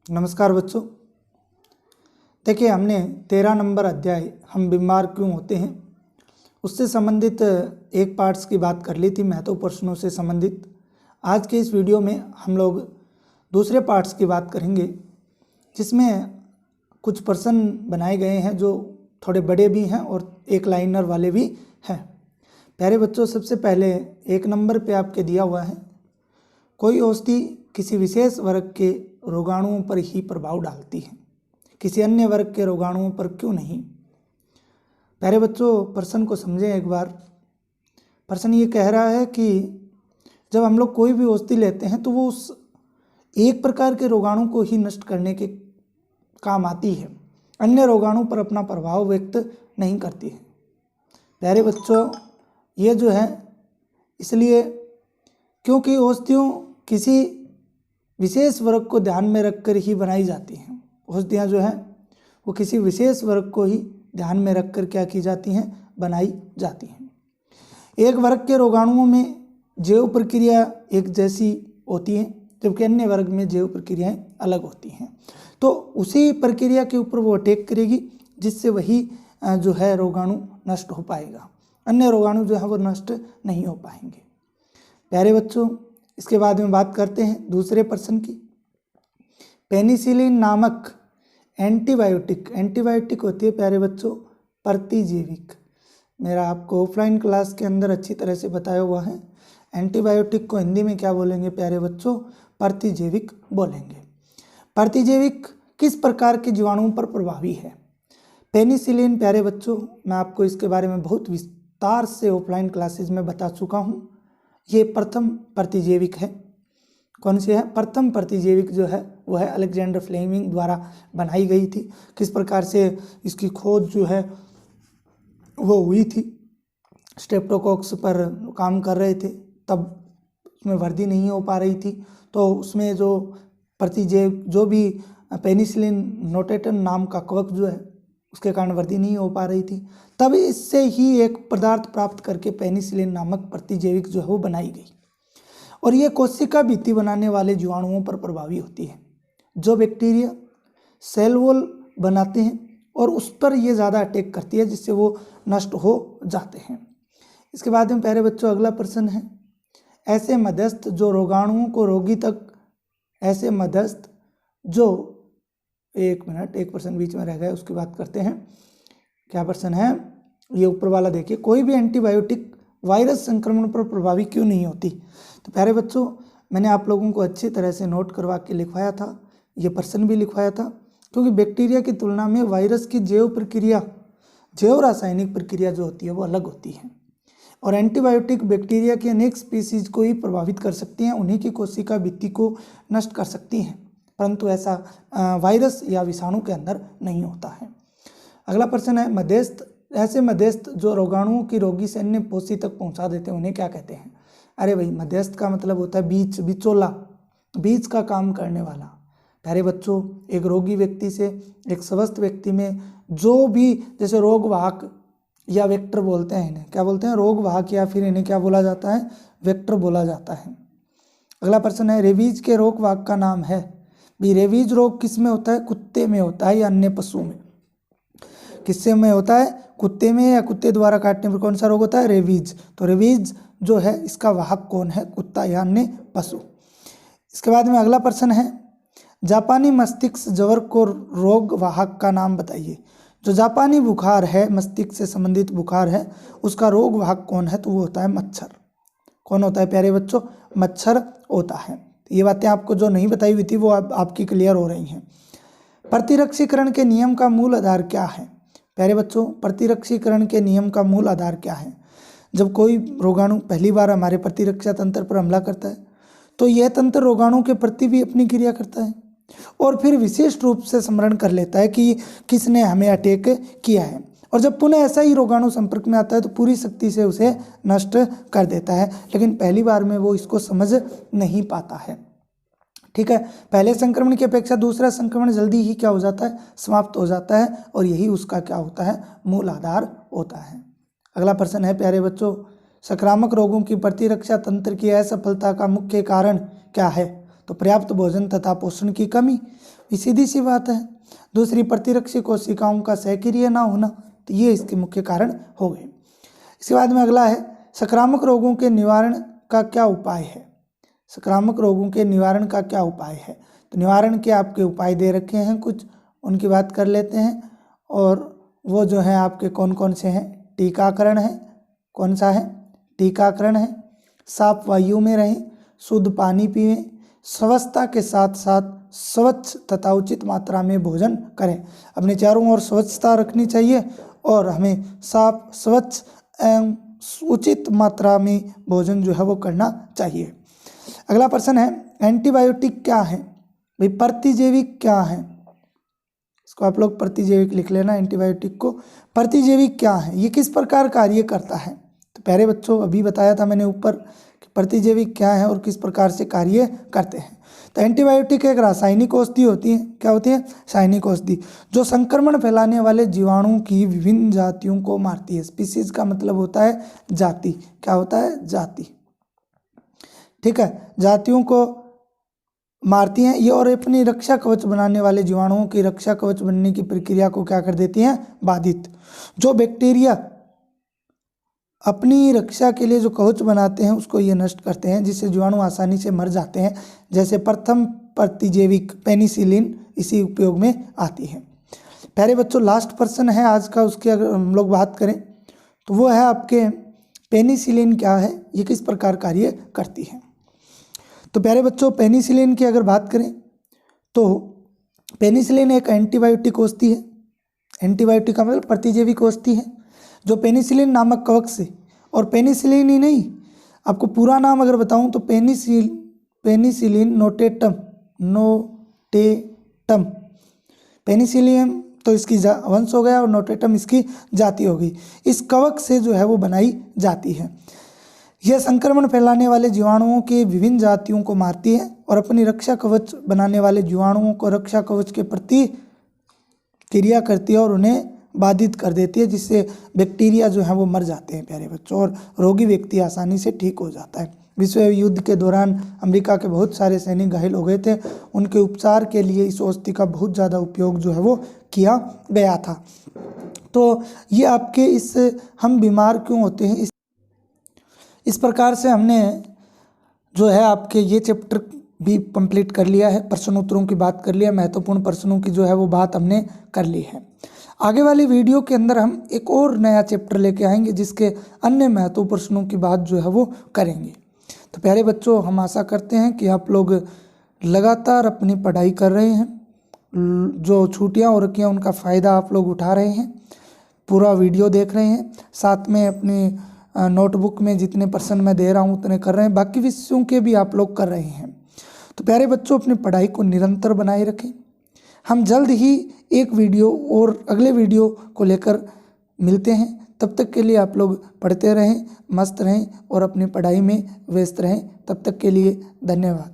नमस्कार बच्चों। देखिए, हमने 13 नंबर अध्याय हम बीमार क्यों होते हैं उससे संबंधित एक पार्ट्स की बात कर ली थी, महत्व प्रश्नों से संबंधित। आज के इस वीडियो में हम लोग दूसरे पार्ट्स की बात करेंगे, जिसमें कुछ प्रश्न बनाए गए हैं जो थोड़े बड़े भी हैं और एक लाइनर वाले भी हैं। प्यारे बच्चों, सबसे पहले 1 नंबर पे आपके दिया हुआ है, कोई औषधि किसी विशेष वर्ग के रोगाणुओं पर ही प्रभाव डालती है, किसी अन्य वर्ग के रोगाणुओं पर क्यों नहीं। प्यारे बच्चों, प्रश्न को समझें एक बार। प्रश्न ये कह रहा है कि जब हम लोग कोई भी औषधि लेते हैं तो वो उस एक प्रकार के रोगाणु को ही नष्ट करने के काम आती है, अन्य रोगाणु पर अपना प्रभाव व्यक्त नहीं करती है। प्यारे बच्चों, ये जो है इसलिए क्योंकि औषधियों किसी विशेष वर्ग को ध्यान में रखकर ही बनाई जाती हैं। औषधियाँ जो हैं वो किसी विशेष वर्ग को ही ध्यान में रखकर क्या की जाती हैं, बनाई जाती हैं। एक वर्ग के रोगाणुओं में जैव प्रक्रिया एक जैसी होती है, जबकि अन्य वर्ग में जैव प्रक्रियाएं अलग होती हैं। तो उसी प्रक्रिया के ऊपर वो अटैक करेगी, जिससे वही जो है रोगाणु नष्ट हो पाएगा, अन्य रोगाणु जो है वो नष्ट नहीं हो पाएंगे। प्यारे बच्चों, इसके बाद में बात करते हैं दूसरे प्रश्न की। पेनिसिलिन नामक एंटीबायोटिक होती है प्यारे बच्चों प्रतिजैविक। मेरा आपको ऑफलाइन क्लास के अंदर अच्छी तरह से बताया हुआ है। एंटीबायोटिक को हिंदी में क्या बोलेंगे प्यारे बच्चों, प्रतिजैविक बोलेंगे। प्रतिजैविक किस प्रकार के जीवाणुओं पर प्रभावी है? पेनिसिलिन प्यारे बच्चों, मैं आपको इसके बारे में बहुत विस्तार से ऑफलाइन क्लासेज में बता चुका हूँ। ये प्रथम प्रतिजैविक है। कौन सी है? प्रथम प्रतिजैविक जो है वो है अलेक्जेंडर फ्लेमिंग द्वारा बनाई गई थी। किस प्रकार से इसकी खोज जो है वो हुई थी, स्ट्रेप्टोकॉक्स पर काम कर रहे थे, तब उसमें वृद्धि नहीं हो पा रही थी, तो उसमें जो प्रतिजैविक जो भी पेनिसिलिन नोटेटन नाम का कवक जो है उसके कारण वृद्धि नहीं हो पा रही थी, तब इससे ही एक पदार्थ प्राप्त करके पेनिसिलिन नामक प्रतिजैविक जो है वो बनाई गई। और ये कोशिका भित्ति बनाने वाले जीवाणुओं पर प्रभावी होती है, जो बैक्टीरिया सेल वॉल बनाते हैं और उस पर ये ज़्यादा अटैक करती है, जिससे वो नष्ट हो जाते हैं। इसके बाद में प्यारे बच्चों अगला प्रश्न है, ऐसे मध्यस्थ जो रोगाणुओं को रोगी तक, ऐसे मध्यस्थ जो, एक मिनट, एक प्रश्न बीच में रह गया, उसकी बात करते हैं। क्या प्रश्न है? ये ऊपर वाला देखिए, कोई भी एंटीबायोटिक वायरस संक्रमण पर प्रभावी क्यों नहीं होती? तो प्यारे बच्चों, मैंने आप लोगों को अच्छी तरह से नोट करवा के लिखवाया था, ये प्रश्न भी लिखवाया था, क्योंकि बैक्टीरिया की तुलना में वायरस की जैव प्रक्रिया, जैव रासायनिक प्रक्रिया जो होती है वो अलग होती है। और एंटीबायोटिक बैक्टीरिया की अनेक स्पीसीज को ही प्रभावित कर सकती हैं, उन्हीं की कोशिका भित्ति को नष्ट कर सकती हैं, परंतु ऐसा वायरस या विषाणु के अंदर नहीं होता है। अगला प्रश्न है, मध्यस्थ, ऐसे मध्यस्थ जो रोगाणुओं की रोगी से अन्य पोषी तक पहुंचा देते हैं, उन्हें क्या कहते हैं? अरे भाई, मध्यस्थ का मतलब होता है बीच, बिचौला, बीच का काम करने वाला। प्यारे बच्चों, एक रोगी व्यक्ति से एक स्वस्थ व्यक्ति में जो भी, जैसे रोग वाहक या वेक्टर बोलते हैं, इन्हें क्या बोलते हैं? रोग वाहक, या फिर इन्हें क्या बोला जाता है? वेक्टर बोला जाता है। अगला प्रश्न है, रेबीज के रोग वाहक का नाम है? भी रेबीज रोग किस में होता है? कुत्ते में होता है या अन्य पशु में? किससे में होता है? कुत्ते में, या कुत्ते द्वारा काटने पर कौन सा रोग होता है? रेबीज। तो रेबीज जो है इसका वाहक कौन है? कुत्ता या अन्य पशु। इसके बाद में अगला प्रश्न है, जापानी मस्तिष्क ज्वर को रोग वाहक का नाम बताइए। जो जापानी बुखार है, मस्तिष्क से संबंधित बुखार है, उसका रोग वाहक कौन है? तो वो होता है मच्छर। कौन होता है प्यारे बच्चों? मच्छर होता है। ये बातें आपको जो नहीं बताई हुई थी वो आपकी क्लियर हो रही हैं। प्रतिरक्षीकरण के नियम का मूल आधार क्या है? प्यारे बच्चों, प्रतिरक्षीकरण के नियम का मूल आधार क्या है? जब कोई रोगाणु पहली बार हमारे प्रतिरक्षा तंत्र पर हमला करता है, तो यह तंत्र रोगाणु के प्रति भी अपनी क्रिया करता है और फिर विशेष रूप से स्मरण कर लेता है कि किसने हमें अटैक किया है, और जब पुनः ऐसा ही रोगाणु संपर्क में आता है तो पूरी शक्ति से उसे नष्ट कर देता है। लेकिन पहली बार में वो इसको समझ नहीं पाता है। ठीक है, पहले संक्रमण की अपेक्षा दूसरा संक्रमण जल्दी ही क्या हो जाता है? समाप्त हो जाता है, और यही उसका क्या होता है? मूल आधार होता है। अगला प्रश्न है प्यारे बच्चों, संक्रामक रोगों की प्रतिरक्षा तंत्र की असफलता का मुख्य कारण क्या है? तो पर्याप्त भोजन तथा पोषण की कमी, ये सीधी सी बात है। दूसरी, प्रतिरक्षी कोशिकाओं का सक्रिय ना होना, तो ये इसके मुख्य कारण हो गए। इसके बाद में अगला है, संक्रामक रोगों के निवारण का क्या उपाय है। संक्रामक रोगों के निवारण का क्या उपाय है, तो निवारण के आपके उपाय दे रखे हैं कुछ, उनकी बात कर लेते हैं। और वो जो है आपके कौन कौन से हैं, टीकाकरण है, कौन सा है, टीकाकरण है, साफ वायु में रहें, शुद्ध पानी पिएं, स्वच्छता के साथ साथ स्वच्छ तथा उचित मात्रा में भोजन करें। अपने चारों ओर स्वच्छता रखनी चाहिए और हमें साफ, स्वच्छ एवं उचित मात्रा में भोजन जो है वो करना चाहिए। अगला प्रश्न है, एंटीबायोटिक क्या है भाई, प्रतिजैविक क्या है। इसको आप लोग प्रतिजैविक लिख लेना, एंटीबायोटिक को। प्रतिजैविक क्या है, ये किस प्रकार कार्य करता है। तो प्यारे बच्चों, अभी बताया था मैंने ऊपर कि प्रतिजैविक क्या है और किस प्रकार से कार्य करते हैं। तो एंटीबायोटिक एक रासायनिक औषधि होती है। क्या होती है, रासायनिक औषधि, जो संक्रमण फैलाने वाले जीवाणुओं की विभिन्न जातियों को मारती है। स्पीसीज का मतलब होता है जाति। क्या होता है, जाति, ठीक है, जातियों को मारती हैं ये, और अपनी रक्षा कवच बनाने वाले जीवाणुओं की रक्षा कवच बनने की प्रक्रिया को क्या कर देती हैं, बाधित। जो बैक्टीरिया अपनी रक्षा के लिए जो कवच बनाते हैं उसको ये नष्ट करते हैं, जिससे जीवाणु आसानी से मर जाते हैं। जैसे प्रथम प्रतिजैविक पेनिसिलिन इसी उपयोग में आती है। प्यारे बच्चों, लास्ट प्रश्न है आज का, उसकी अगर हम लोग बात करें तो वो है आपके पेनिसिलिन क्या है, ये किस प्रकार कार्य करती है। तो प्यारे बच्चों, पेनिसिलिन की अगर बात करें तो पेनिसिलिन एक एंटीबायोटिक औषधि है। एंटीबायोटिक का मतलब प्रतिजैविक औषधि है, जो पेनिसिलिन नामक कवक से, और पेनिसिलिन ही नहीं, आपको पूरा नाम अगर बताऊं तो पेनिसिलिन नोटेटम, पेनिसिलियम तो इसकी वंश हो गया और नोटेटम इसकी जाति हो गई। इस कवक से जो है वो बनाई जाती है। यह संक्रमण फैलाने वाले जीवाणुओं की विभिन्न जातियों को मारती है और अपनी रक्षा कवच बनाने वाले जीवाणुओं को रक्षा कवच के प्रति क्रिया करती है और उन्हें बाधित कर देती है, जिससे बैक्टीरिया जो है वो मर जाते हैं प्यारे बच्चों, और रोगी व्यक्ति आसानी से ठीक हो जाता है। विश्व युद्ध के दौरान अमेरिका के बहुत सारे सैनिक घायल हो गए थे, उनके उपचार के लिए इस औषधि का बहुत ज़्यादा उपयोग जो है वो किया गया था। तो ये आपके इस हम बीमार क्यों होते हैं, इस प्रकार से हमने जो है आपके ये चैप्टर भी कंप्लीट कर लिया है। प्रश्न उत्तरों की बात कर लिया, महत्वपूर्ण प्रश्नों की जो है वो बात हमने कर ली है। आगे वाली वीडियो के अंदर हम एक और नया चैप्टर लेके आएंगे, जिसके अन्य महत्वपूर्ण प्रश्नों की बात जो है वो करेंगे। तो प्यारे बच्चों, हम आशा करते हैं कि आप लोग लगातार अपनी पढ़ाई कर रहे हैं, जो छुट्टियां हो रखी हैं उनका फ़ायदा आप लोग उठा रहे हैं, पूरा वीडियो देख रहे हैं, साथ में अपनी नोटबुक में जितने प्रश्न मैं दे रहा हूँ उतने कर रहे हैं, बाकी विषयों के भी आप लोग कर रहे हैं। तो प्यारे बच्चों, अपनी पढ़ाई को निरंतर बनाए रखें। हम जल्द ही एक वीडियो और अगले वीडियो को लेकर मिलते हैं। तब तक के लिए आप लोग पढ़ते रहें, मस्त रहें और अपनी पढ़ाई में व्यस्त रहें। तब तक के लिए धन्यवाद।